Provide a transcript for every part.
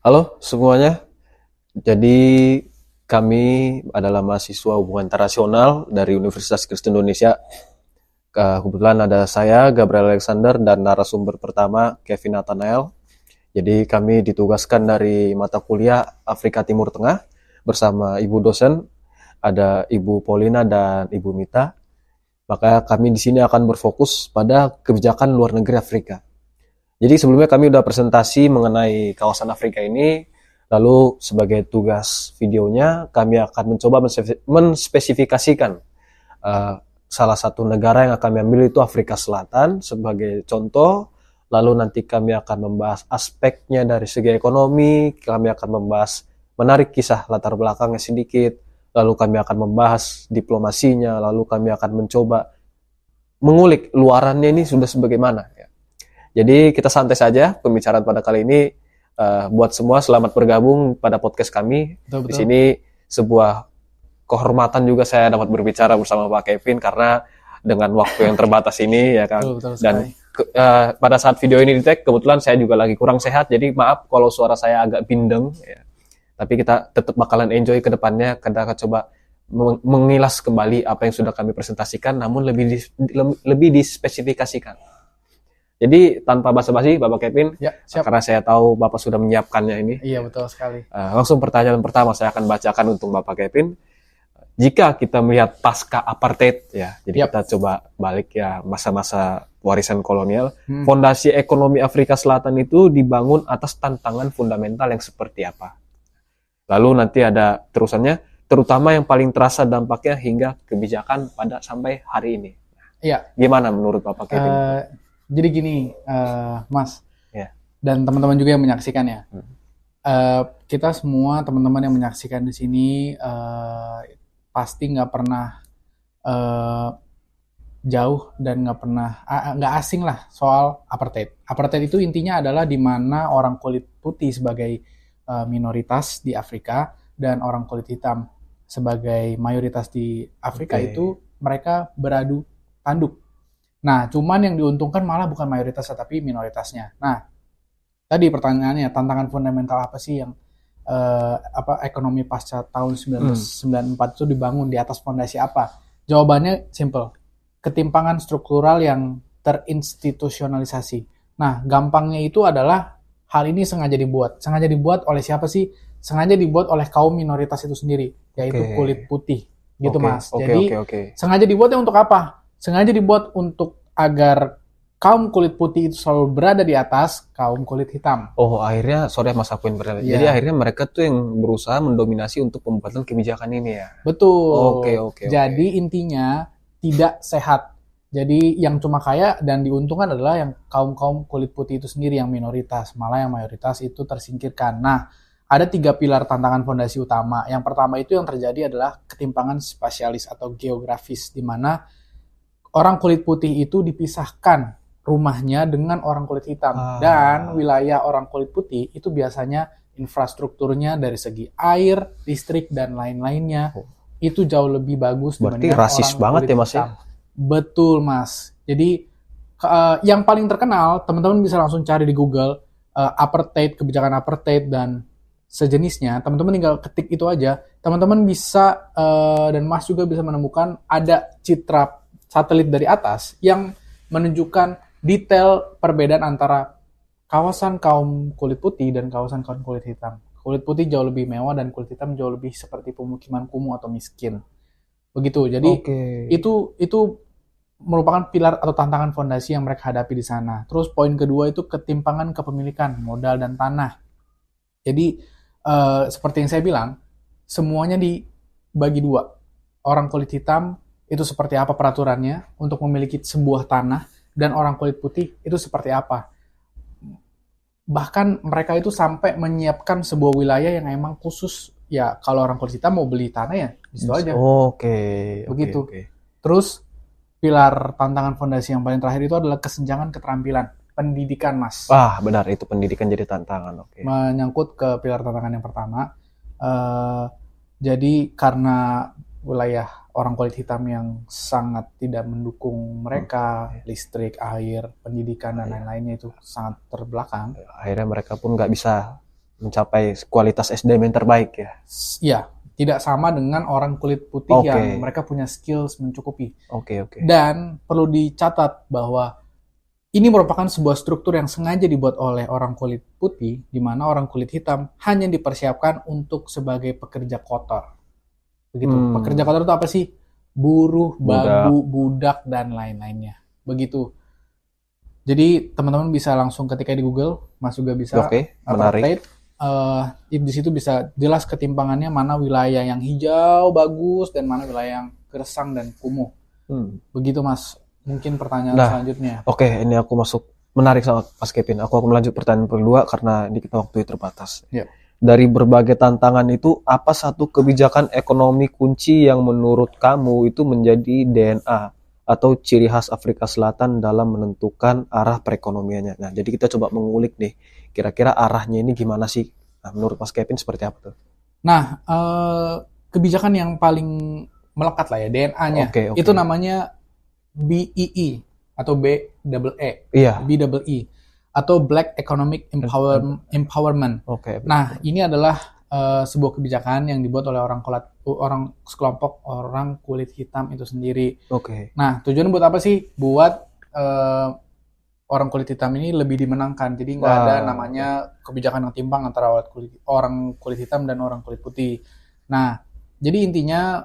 Halo semuanya, jadi kami adalah mahasiswa hubungan internasional dari Universitas Kristen Indonesia. Kebetulan ada saya, Gabriel Alexander, dan narasumber pertama, Kevin Nathanael. Jadi kami ditugaskan dari mata kuliah Afrika Timur Tengah bersama Ibu dosen, ada Ibu Paulina dan Ibu Mita. Maka kami di sini akan berfokus pada kebijakan luar negeri Afrika. Jadi sebelumnya kami udah presentasi mengenai kawasan Afrika ini, lalu sebagai tugas videonya kami akan mencoba menspesifikasikan salah satu negara yang akan kami ambil itu Afrika Selatan sebagai contoh, lalu nanti kami akan membahas aspeknya dari segi ekonomi, kami akan membahas menarik kisah latar belakangnya sedikit, lalu kami akan membahas diplomasinya, lalu kami akan mencoba mengulik luarannya ini sudah sebagaimana. Jadi kita santai saja pembicaraan pada kali ini. Buat semua selamat bergabung pada podcast kami. Betul, Di betul. sini sebuah kehormatan juga saya dapat berbicara bersama Pak Kevin karena dengan waktu yang terbatas ini ya kan. Betul, betul Dan sekali. pada saat video ini di-tag kebetulan saya juga lagi kurang sehat, jadi maaf kalau suara saya agak bindeng ya. Tapi kita tetap bakalan enjoy ke depannya, kita akan coba mengilas kembali apa yang sudah kami presentasikan namun lebih dispesifikasikan. Jadi tanpa basa-basi Bapak Kevin, Ya, siap. karena saya tahu Bapak sudah menyiapkannya ini, Iya, betul sekali. langsung pertanyaan pertama saya akan bacakan untuk Bapak Kevin. Jika kita melihat pasca apartheid ya, jadi Yap. kita coba balik ya masa-masa warisan kolonial, Hmm. fondasi ekonomi Afrika Selatan itu dibangun atas tantangan fundamental yang seperti apa? Lalu nanti ada terusannya, terutama yang paling terasa dampaknya hingga kebijakan pada sampai hari ini. Iya. Gimana menurut Bapak Kevin? Jadi gini, Mas, Ya. dan teman-teman juga yang menyaksikan ya. Hmm. Kita semua teman-teman yang menyaksikan di sini pasti nggak pernah jauh dan nggak asing lah soal apartheid. Apartheid itu intinya adalah di mana orang kulit putih sebagai minoritas di Afrika dan orang kulit hitam sebagai mayoritas di Afrika Oke. itu mereka beradu tanduk. Nah, cuman yang diuntungkan malah bukan mayoritasnya tapi minoritasnya. Nah, tadi pertanyaannya tantangan fundamental apa sih yang ekonomi pasca tahun 1994 itu dibangun di atas fondasi apa? Jawabannya simple. Ketimpangan struktural yang terinstitusionalisasi. Nah, gampangnya itu adalah hal ini sengaja dibuat. Sengaja dibuat oleh siapa sih? Sengaja dibuat oleh kaum minoritas itu sendiri, yaitu Oke. kulit putih. Gitu, Mas. Oke. Jadi, sengaja dibuatnya untuk apa? Sengaja dibuat untuk agar kaum kulit putih itu selalu berada di atas kaum kulit hitam. Oh, akhirnya, sorry Mas Akuin bertanya. Iya. Jadi akhirnya mereka tuh yang berusaha mendominasi untuk pembuatan kebijakan ini ya. Betul. Oke. Jadi intinya tidak sehat. Jadi yang cuma kaya dan diuntungkan adalah yang kaum-kaum kulit putih itu sendiri yang minoritas. Malah yang mayoritas itu tersingkirkan. Nah, ada 3 pilar tantangan fondasi utama. Yang pertama itu yang terjadi adalah ketimpangan spasialis atau geografis, di mana orang kulit putih itu dipisahkan rumahnya dengan orang kulit hitam. Dan wilayah orang kulit putih itu biasanya infrastrukturnya dari segi air, listrik, dan lain-lainnya itu jauh lebih bagus Berarti dibandingkan rasis orang banget kulit ya Mas ya? hitam. Betul, Mas. Jadi yang paling terkenal, teman-teman bisa langsung cari di Google apartheid, kebijakan apartheid dan sejenisnya. Teman-teman tinggal ketik itu aja. Teman-teman bisa dan Mas juga bisa menemukan ada citra satelit dari atas yang menunjukkan detail perbedaan antara kawasan kaum kulit putih dan kawasan kaum kulit hitam. Kulit putih jauh lebih mewah dan kulit hitam jauh lebih seperti pemukiman kumuh atau miskin. Begitu. Jadi itu merupakan pilar atau tantangan fondasi yang mereka hadapi di sana. Terus poin kedua itu ketimpangan kepemilikan modal dan tanah. Jadi seperti yang saya bilang, semuanya dibagi dua. Orang kulit hitam itu seperti apa peraturannya untuk memiliki sebuah tanah, dan orang kulit putih itu seperti apa. Bahkan mereka itu sampai menyiapkan sebuah wilayah yang emang khusus, ya kalau orang kulit hitam mau beli tanah ya di situ aja. Begitu. Terus pilar tantangan fondasi yang paling terakhir itu adalah kesenjangan keterampilan pendidikan, Mas. Benar, itu pendidikan jadi tantangan. Menyangkut ke pilar tantangan yang pertama, jadi karena wilayah orang kulit hitam yang sangat tidak mendukung mereka, listrik, air, pendidikan, dan lain-lainnya itu sangat terbelakang. Akhirnya mereka pun nggak bisa mencapai kualitas SDM yang terbaik ya. Iya, tidak sama dengan orang kulit putih Oke. yang mereka punya skills mencukupi. Oke. Dan perlu dicatat bahwa ini merupakan sebuah struktur yang sengaja dibuat oleh orang kulit putih, di mana orang kulit hitam hanya dipersiapkan untuk sebagai pekerja kotor. Begitu. Pekerja kotor itu apa sih? Buruh, babu, budak, dan lain-lainnya. Begitu. Jadi teman-teman bisa langsung ketika di Google, Mas juga bisa Oke, menarik. apartheid. Di situ bisa jelas ketimpangannya, mana wilayah yang hijau bagus dan mana wilayah yang gersang dan kumuh. Begitu Mas. Mungkin pertanyaan selanjutnya. Oke, ini aku masuk menarik sama Mas Kevin. Aku akan melanjut pertanyaan kedua karena di kita waktu terbatas. Yep. Dari berbagai tantangan itu, apa satu kebijakan ekonomi kunci yang menurut kamu itu menjadi DNA atau ciri khas Afrika Selatan dalam menentukan arah perekonomiannya? Nah, jadi kita coba mengulik nih, kira-kira arahnya ini gimana sih? Nah, menurut Mas Kevin seperti apa tuh? Nah, kebijakan yang paling melekat lah ya, DNA-nya. Oke. Itu namanya BEE atau BEE. Iya. BEE atau Black Economic Empowerment. Oke. Nah, ini adalah sebuah kebijakan yang dibuat oleh sekelompok orang kulit hitam itu sendiri. Oke. Nah, tujuannya buat apa sih? Buat orang kulit hitam ini lebih dimenangkan. Jadi nggak ada namanya kebijakan yang timpang antara orang kulit hitam dan orang kulit putih. Nah, jadi intinya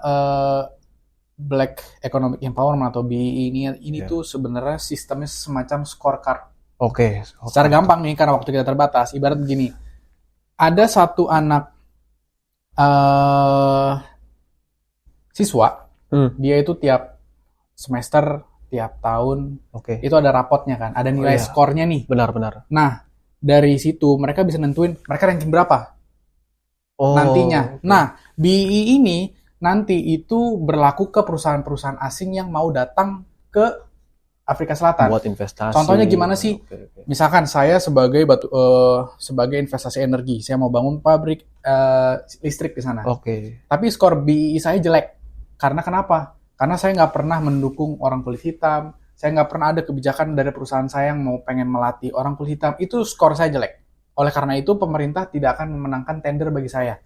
Black Economic Empowerment atau BEE ini tuh sebenarnya sistemnya semacam scorecard. Oke. Secara gampang nih, karena waktu kita terbatas, ibarat begini, ada satu anak siswa, dia itu tiap semester, tiap tahun, itu ada rapotnya kan, ada nilai skornya nih. Benar. Nah, dari situ mereka bisa nentuin mereka ranking berapa nantinya. Nah, BEE ini nanti itu berlaku ke perusahaan-perusahaan asing yang mau datang ke Afrika Selatan. Buat investasi. Contohnya gimana sih? Misalkan saya sebagai investasi energi, saya mau bangun pabrik listrik di sana. Tapi skor BEE saya jelek. Karena kenapa? Karena saya nggak pernah mendukung orang kulit hitam. Saya nggak pernah ada kebijakan dari perusahaan saya yang mau pengen melatih orang kulit hitam. Itu skor saya jelek. Oleh karena itu pemerintah tidak akan memenangkan tender bagi saya.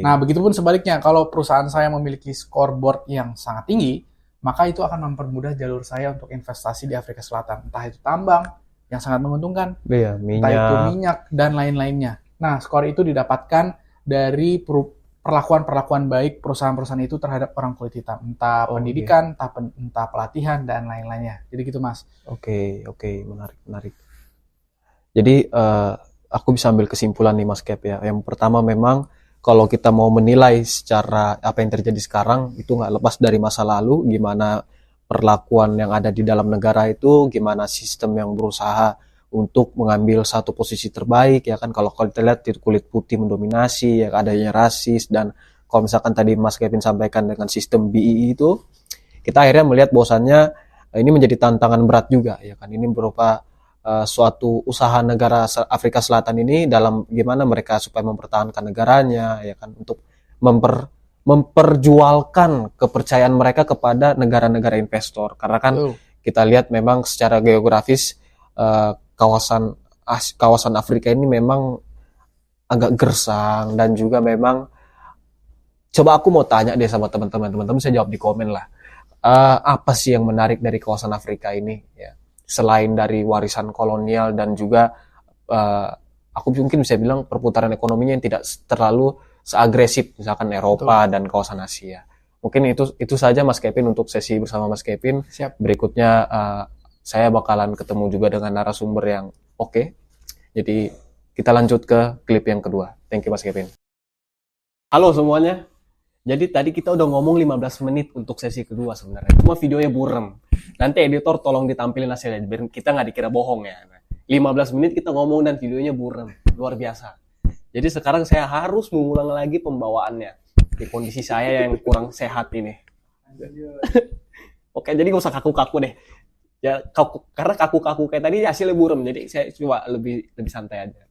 Nah, begitupun sebaliknya, kalau perusahaan saya memiliki scoreboard yang sangat tinggi, maka itu akan mempermudah jalur saya untuk investasi di Afrika Selatan. Entah itu tambang, yang sangat menguntungkan, entah itu minyak, dan lain-lainnya. Nah, skor itu didapatkan dari perlakuan-perlakuan baik perusahaan-perusahaan itu terhadap orang kulit hitam. Entah pendidikan, entah pelatihan, dan lain-lainnya. Jadi gitu, Mas. Oke. Menarik. Jadi, aku bisa ambil kesimpulan nih Mas Kev ya. Yang pertama memang kalau kita mau menilai secara apa yang terjadi sekarang, itu nggak lepas dari masa lalu, gimana perlakuan yang ada di dalam negara itu, gimana sistem yang berusaha untuk mengambil satu posisi terbaik, ya kan. Kalau kita lihat kulit putih mendominasi, ya adanya rasis, dan kalau misalkan tadi Mas Kevin sampaikan dengan sistem BEE itu, kita akhirnya melihat bahwasannya ini menjadi tantangan berat juga, ya kan. Ini berupa suatu usaha negara Afrika Selatan ini dalam gimana mereka supaya mempertahankan negaranya, ya kan, untuk memperjualkan kepercayaan mereka kepada negara-negara investor. Karena kan kita lihat memang secara geografis kawasan Afrika ini memang agak gersang, dan juga memang coba aku mau tanya deh sama teman-teman bisa jawab di komen lah. Apa sih yang menarik dari kawasan Afrika ini, ya? Selain dari warisan kolonial dan juga aku mungkin bisa bilang perputaran ekonominya yang tidak terlalu seagresif misalkan Eropa dan kawasan Asia. Mungkin itu saja Mas Kevin untuk sesi bersama Mas Kevin. Siap. Berikutnya saya bakalan ketemu juga dengan narasumber yang oke. Jadi kita lanjut ke klip yang kedua. Thank you Mas Kevin. Halo semuanya. Jadi tadi kita udah ngomong 15 menit untuk sesi kedua sebenarnya. Cuma videonya burem. Nanti editor tolong ditampilin hasilnya, biar kita nggak dikira bohong ya. 15 menit kita ngomong dan videonya burem. Luar biasa. Jadi sekarang saya harus mengulang lagi pembawaannya. Di kondisi saya yang kurang sehat ini. Oke, jadi nggak usah kaku-kaku deh. Ya, karena kaku-kaku kayak tadi hasilnya burem. Jadi saya coba lebih santai aja.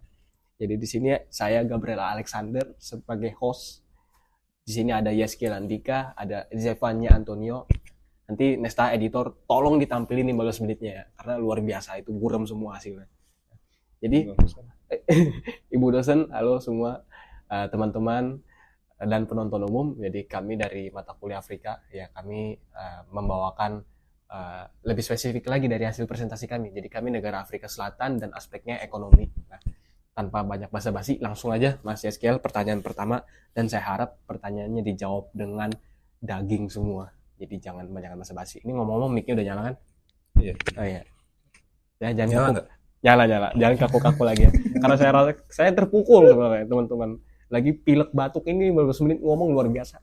Jadi di sini saya Gabriela Alexander sebagai host. Di sini ada Yeski Landika, ada Zevanya Antonio. Nanti Nesta editor tolong ditampilin 15 menitnya ya, karena luar biasa itu burem semua hasilnya. Jadi Ibu dosen, halo semua teman-teman dan penonton umum. Jadi kami dari mata kuliah Afrika, ya kami membawakan lebih spesifik lagi dari hasil presentasi kami. Jadi kami negara Afrika Selatan dan aspeknya ekonomi. Nah, tanpa banyak basa-basi, langsung aja Mas Yeskiel pertanyaan pertama, dan saya harap pertanyaannya dijawab dengan daging semua. Jadi jangan banyak basa-basi. Ini ngomong-ngomong mic-nya udah nyala kan? Iya. Oh iya. Ya jangan Nyala kaku. nggak? Nyala, jangan kaku-kaku lagi ya. Karena saya terpukul sebenarnya teman-teman. Lagi pilek batuk ini baru menit ngomong luar biasa.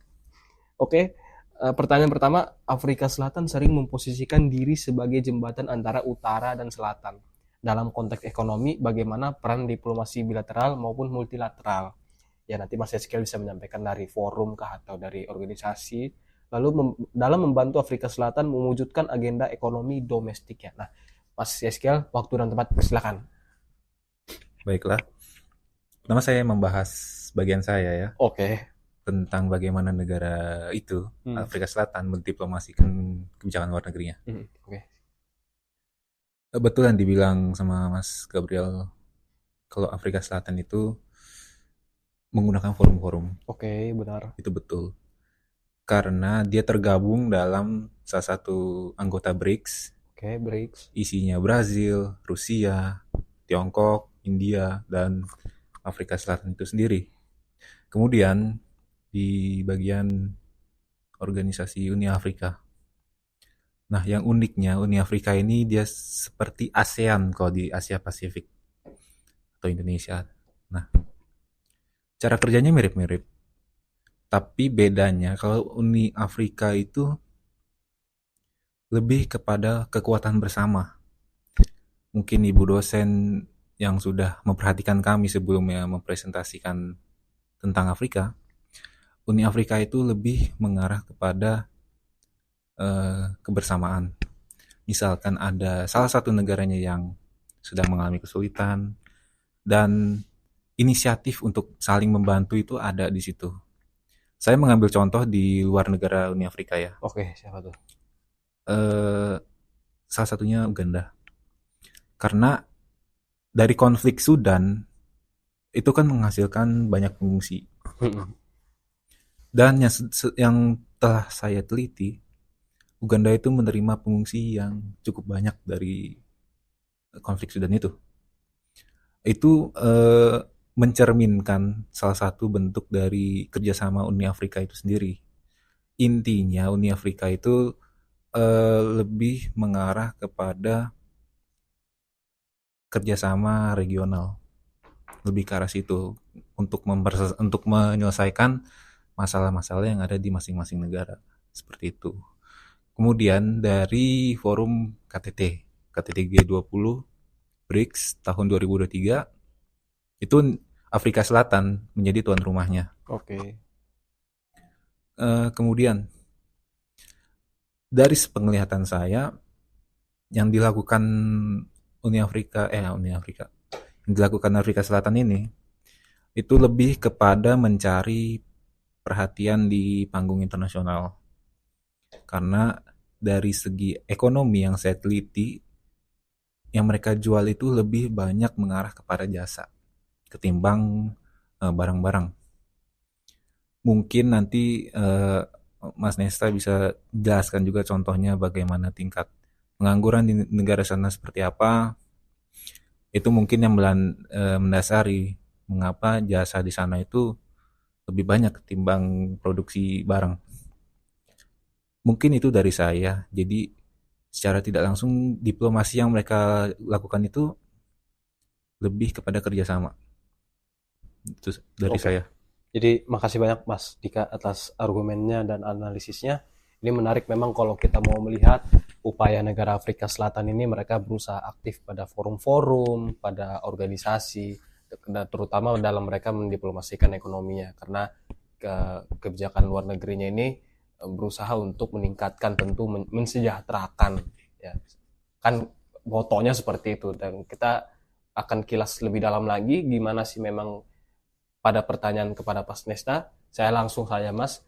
Oke, pertanyaan pertama, Afrika Selatan sering memposisikan diri sebagai jembatan antara utara dan selatan. Dalam konteks ekonomi, bagaimana peran diplomasi bilateral maupun multilateral? Ya nanti Mas Ezekiel bisa menyampaikan dari forum kah atau dari organisasi. Lalu dalam membantu Afrika Selatan mewujudkan agenda ekonomi domestiknya. Nah, Mas Ezekiel, waktu dan tempat, silakan. Baiklah. Pertama saya membahas bagian saya ya, Oke. tentang bagaimana negara itu, Afrika Selatan, mendiplomasikan kebijakan luar negerinya. Oke. Betul yang dibilang sama Mas Gabriel, kalau Afrika Selatan itu menggunakan forum-forum. Oke, benar. Itu betul. Karena dia tergabung dalam salah satu anggota BRICS, Oke, BRICS. isinya Brazil, Rusia, Tiongkok, India, dan Afrika Selatan itu sendiri. Kemudian di bagian organisasi Uni Afrika. Nah, yang uniknya Uni Afrika ini dia seperti ASEAN kalau di Asia Pasifik atau Indonesia. Nah, cara kerjanya mirip-mirip. Tapi bedanya kalau Uni Afrika itu lebih kepada kekuatan bersama. Mungkin Ibu dosen yang sudah memperhatikan kami sebelumnya mempresentasikan tentang Afrika, Uni Afrika itu lebih mengarah kepada kebersamaan. Misalkan ada salah satu negaranya yang sedang mengalami kesulitan dan inisiatif untuk saling membantu itu ada di situ. Saya mengambil contoh di luar negara Uni Afrika ya. Oke, siapa tuh? Salah satunya Uganda. Karena dari konflik Sudan itu kan menghasilkan banyak pengungsi. Dan yang telah saya teliti, Uganda itu menerima pengungsi yang cukup banyak dari konflik Sudan itu. Itu mencerminkan salah satu bentuk dari kerjasama Uni Afrika itu sendiri. Intinya Uni Afrika itu lebih mengarah kepada kerjasama regional, lebih ke arah situ untuk menyelesaikan masalah-masalah yang ada di masing-masing negara, seperti itu. Kemudian dari forum KTT G20 BRICS tahun 2023 itu Afrika Selatan menjadi tuan rumahnya. Oke. Kemudian dari penglihatan saya yang dilakukan yang dilakukan Afrika Selatan ini itu lebih kepada mencari perhatian di panggung internasional. Karena dari segi ekonomi yang saya teliti, yang mereka jual itu lebih banyak mengarah kepada jasa ketimbang barang-barang. Mungkin nanti Mas Nesta bisa jelaskan juga contohnya bagaimana tingkat pengangguran di negara sana seperti apa. Itu mungkin yang mendasari mengapa jasa di sana itu lebih banyak ketimbang produksi barang. Mungkin itu dari saya. Jadi secara tidak langsung diplomasi yang mereka lakukan itu lebih kepada kerjasama. Itu dari saya. Jadi makasih banyak Mas Dika atas argumennya dan analisisnya. Ini menarik memang kalau kita mau melihat upaya negara Afrika Selatan ini, mereka berusaha aktif pada forum-forum, pada organisasi, terutama dalam mereka mendiplomasikan ekonominya. Karena kebijakan luar negerinya ini berusaha untuk meningkatkan, tentu mensejahterakan, ya kan motonya seperti itu. Dan kita akan kilas lebih dalam lagi gimana sih memang pada pertanyaan kepada Mas Nesta. Saya langsung saja Mas,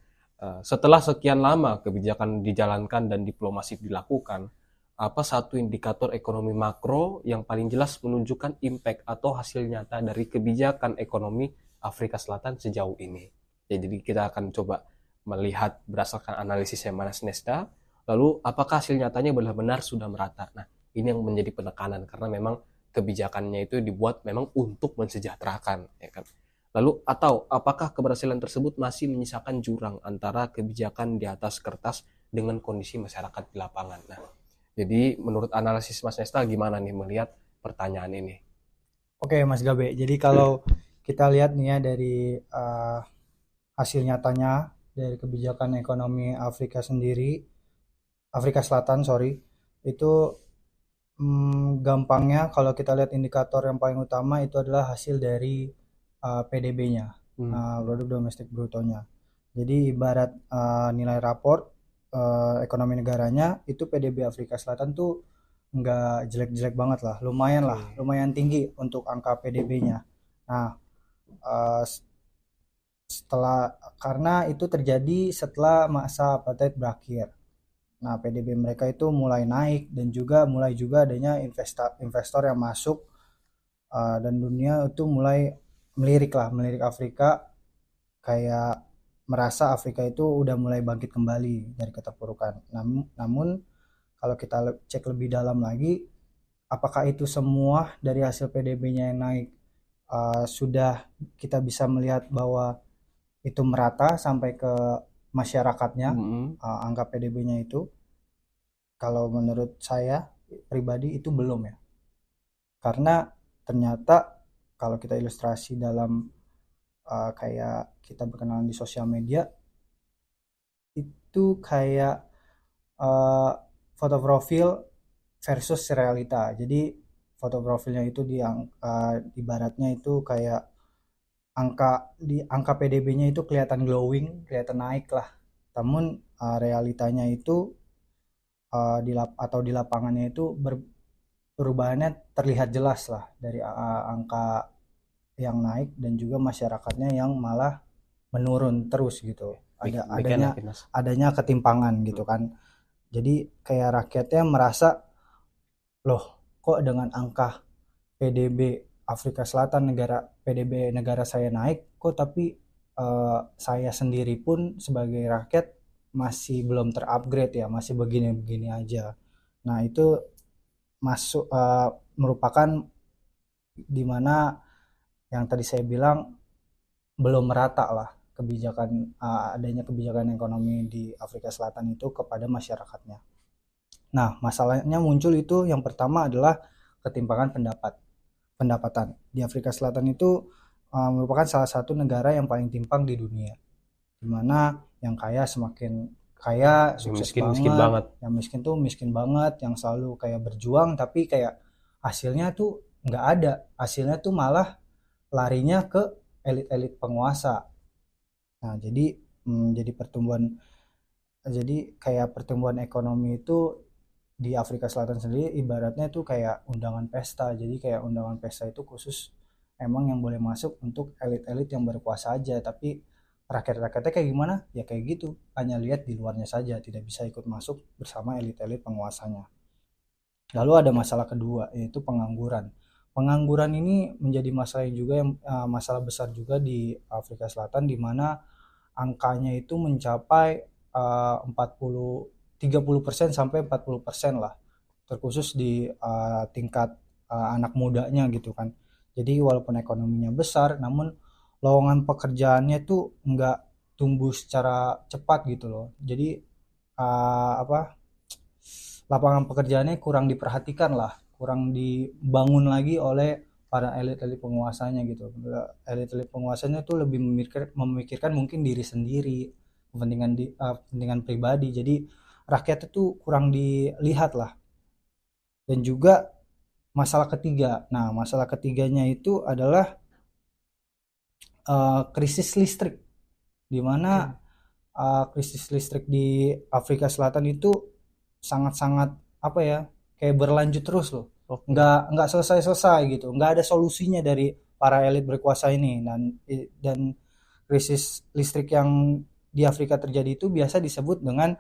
setelah sekian lama kebijakan dijalankan dan diplomasi dilakukan, apa satu indikator ekonomi makro yang paling jelas menunjukkan impact atau hasil nyata dari kebijakan ekonomi Afrika Selatan sejauh ini. Jadi kita akan coba melihat berdasarkan analisis yang Mas Nesta, lalu apakah hasil nyatanya benar-benar sudah merata. Nah, ini yang menjadi penekanan karena memang kebijakannya itu dibuat memang untuk mensejahterakan, ya kan. Lalu atau apakah keberhasilan tersebut masih menyisakan jurang antara kebijakan di atas kertas dengan kondisi masyarakat di lapangan. Nah, jadi menurut analisis Mas Nesta gimana nih melihat pertanyaan ini? Oke, Mas Gabe. Jadi kalau kita lihat nih ya dari hasil nyatanya dari kebijakan ekonomi Afrika Selatan, itu gampangnya kalau kita lihat indikator yang paling utama itu adalah hasil dari PDB-nya, produk domestik brutonya. Jadi ibarat nilai rapor ekonomi negaranya itu PDB Afrika Selatan tuh nggak jelek-jelek banget lah, lumayan tinggi untuk angka PDB-nya. Nah, karena itu terjadi setelah masa apartheid berakhir. Nah, PDB mereka itu mulai naik dan mulai juga adanya investor yang masuk, dan dunia itu mulai melirik Afrika, kayak merasa Afrika itu udah mulai bangkit kembali dari keterpurukan. Namun kalau kita cek lebih dalam lagi, apakah itu semua dari hasil PDB-nya yang naik sudah kita bisa melihat bahwa itu merata sampai ke masyarakatnya, angka PDB-nya itu? Kalau menurut saya pribadi itu belum ya. Karena ternyata kalau kita ilustrasi dalam kayak kita berkenalan di sosial media, itu kayak foto profil versus realita. Jadi foto profilnya itu ibaratnya itu kayak angka PDB-nya itu kelihatan glowing, kelihatan naik lah. Namun realitanya itu atau di lapangannya itu perubahannya terlihat jelas lah dari angka yang naik dan juga masyarakatnya yang malah menurun terus gitu. Adanya ketimpangan gitu kan. Jadi kayak rakyatnya merasa, loh kok dengan angka PDB Afrika Selatan PDB negara saya naik, kok tapi saya sendiri pun sebagai rakyat masih belum terupgrade ya, masih begini-begini aja. Nah, itu merupakan dimana yang tadi saya bilang belum merata lah adanya kebijakan ekonomi di Afrika Selatan itu kepada masyarakatnya. Nah, masalahnya muncul itu yang pertama adalah ketimpangan pendapatan. Di Afrika Selatan itu merupakan salah satu negara yang paling timpang di dunia, dimana yang kaya semakin kaya, sukses banget, yang miskin tuh miskin banget, yang selalu kayak berjuang tapi kayak hasilnya tuh nggak ada, hasilnya tuh malah larinya ke elit-elit penguasa. Nah, jadi kayak pertumbuhan ekonomi itu di Afrika Selatan sendiri ibaratnya tuh kayak undangan pesta. Jadi kayak undangan pesta itu khusus emang yang boleh masuk untuk elit-elit yang berkuasa aja, tapi rakyat-rakyatnya kayak gimana? Ya kayak gitu, hanya lihat di luarnya saja, tidak bisa ikut masuk bersama elit-elit penguasanya. Lalu ada masalah kedua, yaitu pengangguran. Pengangguran ini menjadi masalah besar juga di Afrika Selatan, di mana angkanya itu mencapai 30% sampai 40% lah, terkhusus di tingkat anak mudanya gitu kan. Jadi walaupun ekonominya besar, namun lowongan pekerjaannya tuh nggak tumbuh secara cepat gitu loh. Jadi lapangan pekerjaannya kurang diperhatikan lah, kurang dibangun lagi oleh para elit-elit penguasanya gitu. Elit-elit penguasanya tuh lebih memikirkan mungkin diri sendiri, kepentingan pribadi. Jadi rakyat itu kurang dilihat lah. Dan juga masalah ketiga. Nah, masalah ketiganya itu adalah krisis listrik, di mana krisis listrik di Afrika Selatan itu sangat-sangat kayak berlanjut terus loh. Nggak selesai-selesai gitu, nggak ada solusinya dari para elit berkuasa ini. Dan krisis listrik yang di Afrika terjadi itu biasa disebut dengan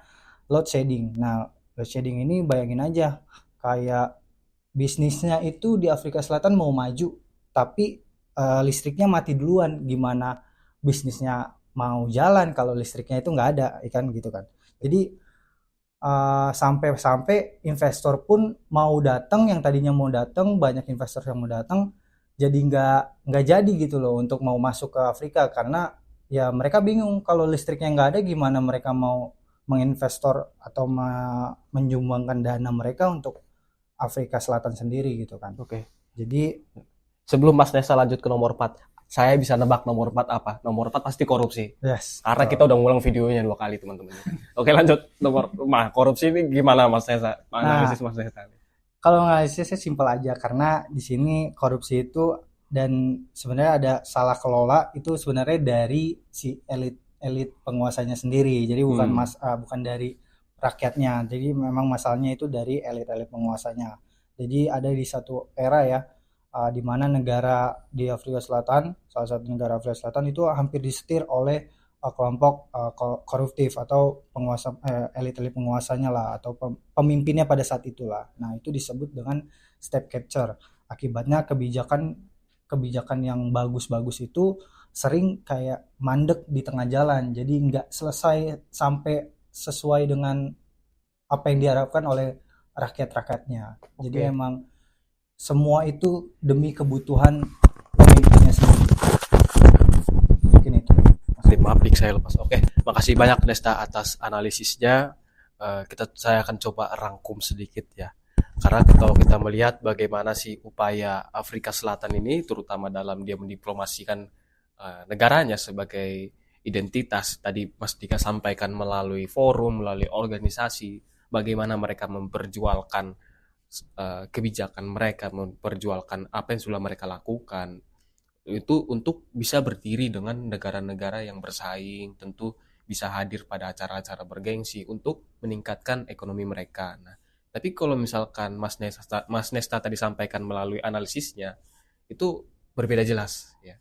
load shedding. Nah, Load shedding ini bayangin aja, kayak bisnisnya itu di Afrika Selatan mau maju, tapi listriknya mati duluan. Gimana bisnisnya mau jalan kalau listriknya itu nggak ada, kan gitu kan. Jadi sampai-sampai investor pun mau datang, yang tadinya mau datang, banyak investor yang mau datang, jadi nggak jadi gitu loh untuk mau masuk ke Afrika, karena ya mereka bingung kalau listriknya nggak ada, gimana mereka mau menginvestor atau menyumbangkan dana mereka untuk Afrika Selatan sendiri gitu kan. Oke. Jadi Sebelum Mas Nesa lanjut ke nomor 4, saya bisa nebak nomor 4 apa? Nomor 4 pasti korupsi. yes, Karena kita udah ngulang videonya 2 kali, teman-teman. Oke, lanjut korupsi ini gimana Mas Nesa? Analisis Mas Nesa. kalau analisisnya simpel aja, karena di sini korupsi itu, dan sebenarnya ada salah kelola itu sebenarnya dari si elit penguasanya sendiri. Jadi bukan dari rakyatnya. Jadi memang masalahnya itu dari elit penguasanya. Jadi ada di satu era ya, di mana negara di Afrika Selatan, salah satu negara Afrika Selatan itu hampir disetir oleh kelompok koruptif atau penguasa, elit-elit penguasanya lah, atau pemimpinnya pada saat itulah. Nah, itu disebut dengan step capture. Akibatnya kebijakan yang bagus-bagus itu sering kayak mandek di tengah jalan, jadi nggak selesai sampai sesuai dengan apa yang diharapkan oleh rakyat-rakyatnya. Jadi emang semua itu demi kebutuhan pemimpinnya sendiri. Mungkin itu. Maaf, saya lepas. Oke, makasih banyak Nesta atas analisisnya. Saya akan coba rangkum sedikit ya. Karena kalau kita melihat bagaimana sih upaya Afrika Selatan ini, terutama dalam dia mendiplomasikan negaranya sebagai identitas, tadi Mas Dika sampaikan melalui forum, melalui organisasi, bagaimana mereka memperjualkan kebijakan mereka, memperjualkan apa yang sudah mereka lakukan, itu untuk bisa berdiri dengan negara-negara yang bersaing, tentu bisa hadir pada acara-acara bergengsi untuk meningkatkan ekonomi mereka. Nah, tapi kalau misalkan Mas Nesta tadi sampaikan melalui analisisnya, itu berbeda jelas ya.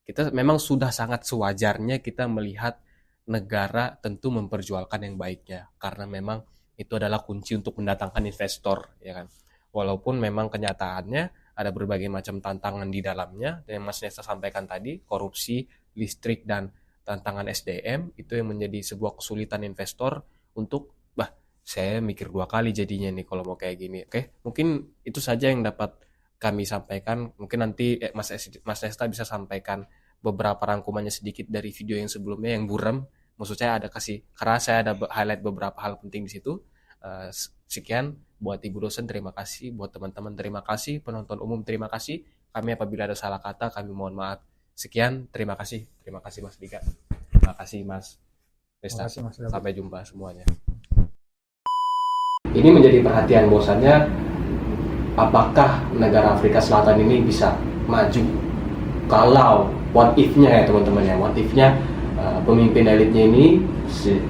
Kita memang sudah sangat sewajarnya kita melihat negara tentu memperjualkan yang baiknya, karena memang itu adalah kunci untuk mendatangkan investor, ya kan. Walaupun memang kenyataannya ada berbagai macam tantangan di dalamnya, dan yang Mas Nesta sampaikan tadi, korupsi, listrik, dan tantangan SDM, itu yang menjadi sebuah kesulitan investor untuk, saya mikir 2 kali jadinya nih kalau mau kayak gini. Oke, mungkin itu saja yang dapat kami sampaikan. Mungkin nanti Mas Nesta bisa sampaikan beberapa rangkumannya sedikit dari video yang sebelumnya yang buram. Maksud saya karena saya ada highlight beberapa hal penting di situ. Sekian buat Ibu dosen, terima kasih. Buat teman-teman, terima kasih. Penonton umum, terima kasih. Kami apabila ada salah kata, kami mohon maaf. Sekian, terima kasih. Terima kasih Mas Dika. Terima kasih Mas Nesta. Sampai jumpa semuanya. Ini menjadi perhatian bahwasannya apakah negara Afrika Selatan ini bisa maju kalau what if-nya ya teman-teman ya, what if-nya pemimpin elitnya ini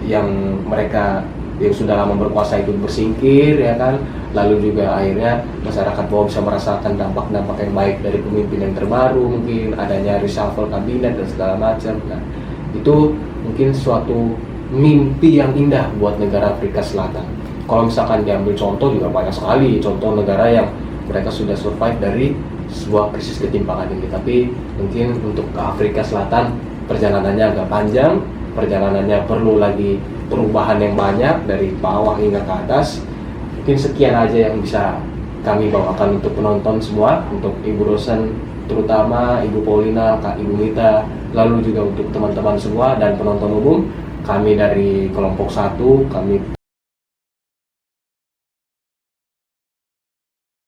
yang mereka yang sudah lama berkuasa itu bersingkir ya kan, lalu juga akhirnya masyarakat bawah bisa merasakan dampak-dampak yang baik dari pemimpin yang terbaru, mungkin adanya reshuffle kabinet dan segala macam. Nah, itu mungkin suatu mimpi yang indah buat negara Afrika Selatan. Kalau misalkan diambil contoh juga banyak sekali contoh negara yang mereka sudah survive dari sebuah krisis ketimpangan ini. Tapi mungkin untuk ke Afrika Selatan perjalanannya agak panjang, perjalanannya perlu lagi perubahan yang banyak dari bawah hingga ke atas. Mungkin sekian aja yang bisa kami bawakan untuk penonton semua, untuk Ibu dosen terutama Ibu Paulina, Kak Ibu Mita, lalu juga untuk teman-teman semua dan penonton umum. Kami dari kelompok 1, kami